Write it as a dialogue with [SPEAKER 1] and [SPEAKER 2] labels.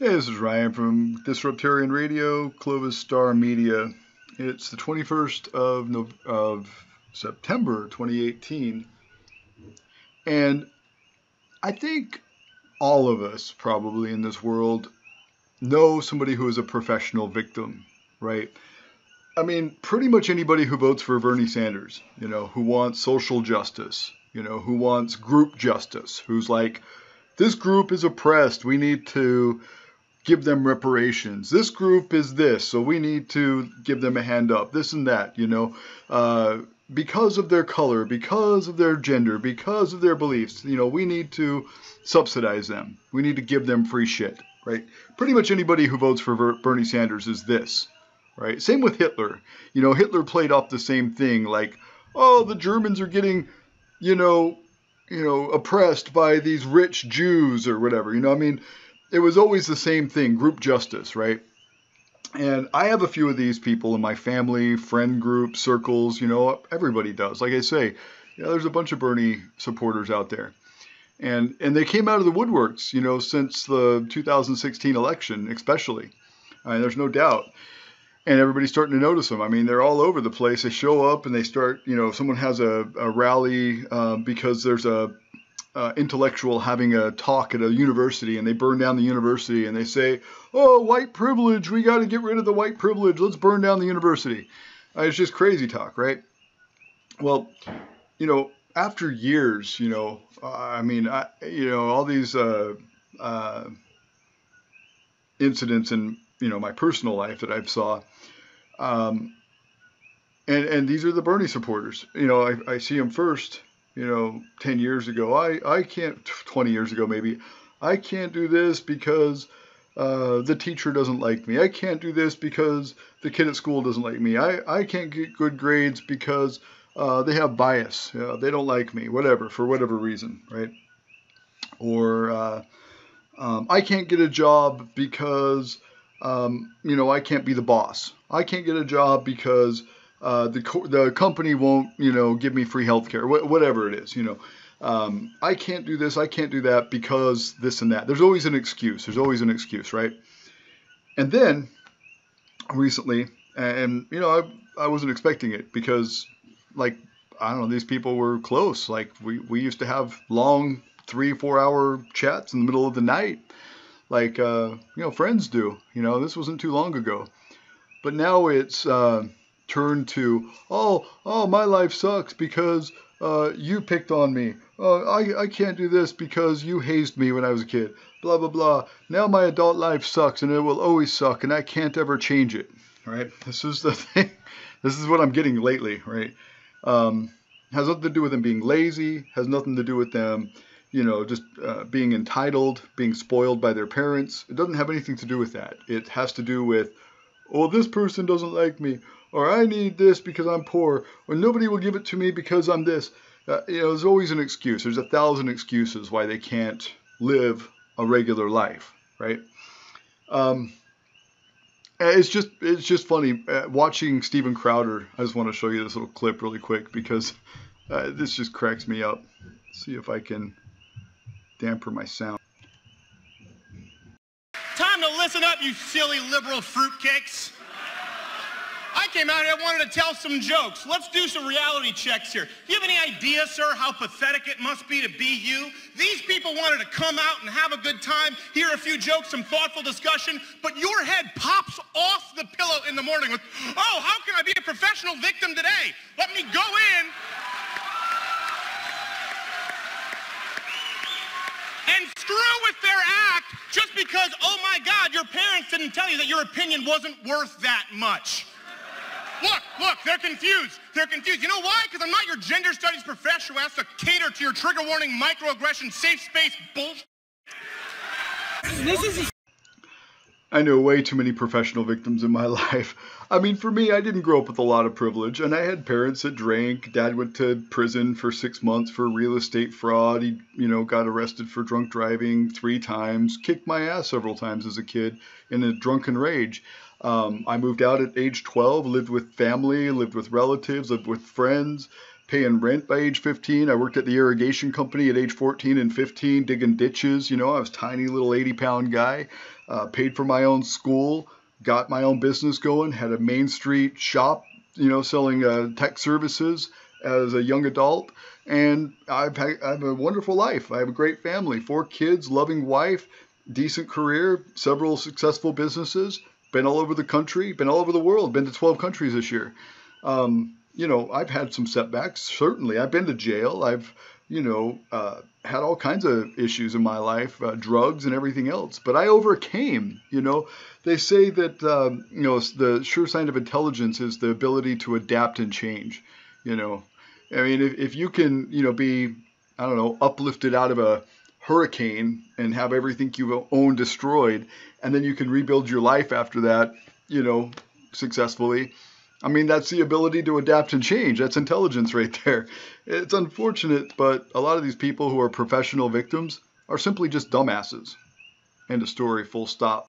[SPEAKER 1] Hey, this is Ryan from Disruptarian Radio, Clovis Star Media. It's the 21st of September 2018, and I think all of us probably in this world know somebody who is a professional victim, right? I mean, pretty much anybody who votes for Bernie Sanders, who wants social justice, who wants group justice, who's like, this group is oppressed, we need to give them reparations. This group is this, so we need to give them a hand up, this and that, because of their color, because of their gender, because of their beliefs, we need to subsidize them. We need to give them free shit, right? Pretty much anybody who votes for Bernie Sanders is this, right? Same with Hitler. Hitler played off the same thing, like, oh, the Germans are getting, oppressed by these rich Jews or whatever, it was always the same thing, group justice, right? And I have a few of these people in my family, friend group, circles, everybody does. Like I say, there's a bunch of Bernie supporters out there. And they came out of the woodworks, since the 2016 election, especially. There's no doubt. And everybody's starting to notice them. I mean, they're all over the place. They show up and they start, someone has a rally because there's a intellectual having a talk at a university, and they burn down the university and they say, oh, white privilege, we got to get rid of the white privilege, let's burn down the university. It's just crazy talk, right? Well, after years, all these incidents in my personal life that I've saw, and these are the Bernie supporters. I see them first. 10 years ago, I can't, 20 years ago maybe, I can't do this because the teacher doesn't like me. I can't do this because the kid at school doesn't like me. I can't get good grades because they have bias. They don't like me, whatever, for whatever reason, right? Or I can't get a job because, I can't be the boss. I can't get a job because the company won't, give me free health care, whatever it is, I can't do this, I can't do that because this and that. There's always an excuse. There's always an excuse, right? And then recently, and I wasn't expecting it because, like, I don't know, these people were close. Like we used to have long 3-4 hour chats in the middle of the night, like friends do. This wasn't too long ago, but now it's turned to, oh, my life sucks because you picked on me. I can't do this because you hazed me when I was a kid. Blah, blah, blah. Now my adult life sucks and it will always suck and I can't ever change it. Right? This is the thing. This is what I'm getting lately, right? Has nothing to do with them being lazy. Has nothing to do with them, just being entitled, being spoiled by their parents. It doesn't have anything to do with that. It has to do with, oh, this person doesn't like me. Or I need this because I'm poor, or nobody will give it to me because I'm this. There's always an excuse. There's 1,000 excuses why they can't live a regular life, right? It's just funny watching Stephen Crowder. I just want to show you this little clip really quick because this just cracks me up. See if I can dampen my sound.
[SPEAKER 2] Time to listen up, you silly liberal fruitcakes. I came out here, wanted to tell some jokes. Let's do some reality checks here. Do you have any idea, sir, how pathetic it must be to be you? These people wanted to come out and have a good time, hear a few jokes, some thoughtful discussion, but your head pops off the pillow in the morning with, oh, how can I be a professional victim today? Let me go in and screw with their act just because, oh my God, your parents didn't tell you that your opinion wasn't worth that much. Look, they're confused. They're confused. You know why? Because I'm not your gender studies professor who has to cater to your trigger warning, microaggression, safe space bullshit.
[SPEAKER 1] I know way too many professional victims in my life. I mean, for me, I didn't grow up with a lot of privilege, and I had parents that drank. Dad went to prison for 6 months for real estate fraud. He, got arrested for drunk driving 3 times, kicked my ass several times as a kid in a drunken rage. I moved out at age 12, lived with family, lived with relatives, lived with friends, paying rent by age 15. I worked at the irrigation company at age 14 and 15, digging ditches. You know, I was a tiny little 80-pound guy, paid for my own school, got my own business going, had a Main Street shop, you know, selling tech services as a young adult. And I have a wonderful life. I have a great family, 4 kids, loving wife, decent career, several successful businesses, been all over the country, been all over the world, been to 12 countries this year. You know, I've had some setbacks, certainly. I've been to jail. I've, you know, had all kinds of issues in my life, drugs and everything else. But I overcame, you know. They say that, you know, the sure sign of intelligence is the ability to adapt and change, you know. I mean, if you can, you know, be, I don't know, uplifted out of a hurricane and have everything you own destroyed, and then you can rebuild your life after that, you know, successfully. I mean, that's the ability to adapt and change. That's intelligence right there. It's unfortunate, but a lot of these people who are professional victims are simply just dumbasses. End of story, full stop.